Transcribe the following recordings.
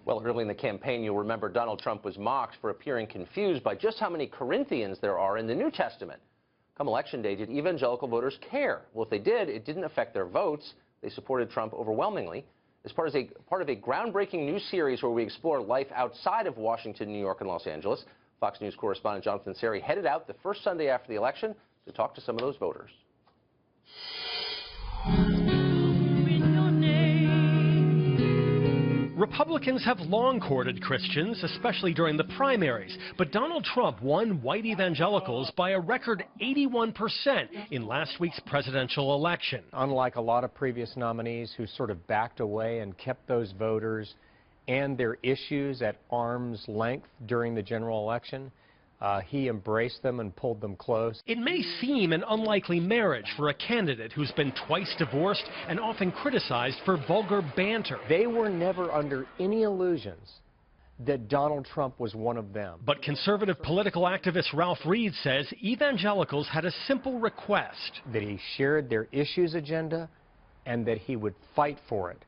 Well, early in the campaign, you'll remember Donald Trump was mocked for appearing confused by just how many Corinthians there are in the New Testament. Come election day, did evangelical voters care? Well, if they did, it didn't affect their votes. They supported Trump overwhelmingly. As part of a groundbreaking new series where we explore life outside of Washington, New York, and Los Angeles, Fox News correspondent Jonathan Serrie headed out the first Sunday after the election to talk to some of those voters. Republicans have long courted Christians, especially during the primaries, but Donald Trump won white evangelicals by a record 81% in last week's presidential election. Unlike a lot of previous nominees who sort of backed away and kept those voters and their issues at arm's length during the general election, he embraced them and pulled them close. It may seem an unlikely marriage for a candidate who's been twice divorced and often criticized for vulgar banter. They were never under any illusions that Donald Trump was one of them. But conservative political activist Ralph Reed says evangelicals had a simple request. That he shared their issues agenda and that he would fight for it.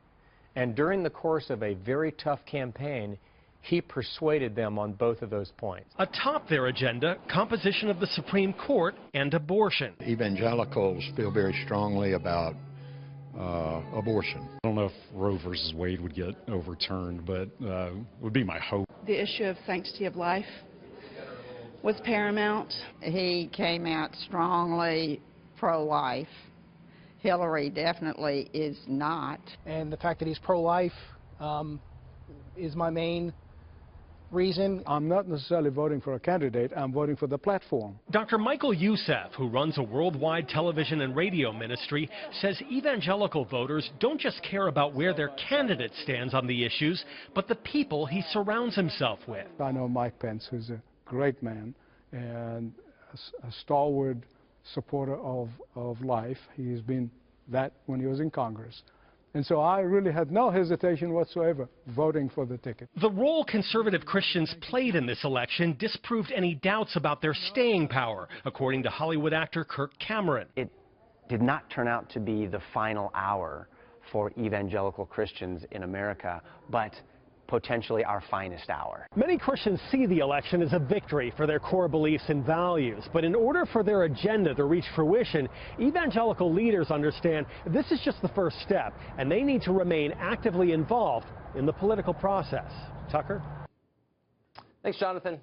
And during the course of a very tough campaign, he persuaded them on both of those points. Atop their agenda, composition of the Supreme Court and abortion. Evangelicals feel very strongly about abortion. I don't know if Roe versus Wade would get overturned, but it would be my hope. The issue of sanctity of life was paramount. He came out strongly pro-life. Hillary definitely is not. And the fact that he's pro-life is my main reason. I'm not necessarily voting for a candidate, I'm voting for the platform. Dr. Michael Youssef, who runs a worldwide television and radio ministry, says evangelical voters don't just care about where their candidate stands on the issues, but the people he surrounds himself with. I know Mike Pence, who's a great man and a stalwart supporter of life. He's been that when he was in Congress. And so I really had no hesitation whatsoever voting for the ticket. The role conservative Christians played in this election disproved any doubts about their staying power, according to Hollywood actor Kirk Cameron. It did not turn out to be the final hour for evangelical Christians in America, but potentially our finest hour. Many Christians see the election as a victory for their core beliefs and values, but in order for their agenda to reach fruition, evangelical leaders understand this is just the first step, and they need to remain actively involved in the political process. Tucker? Thanks, Jonathan.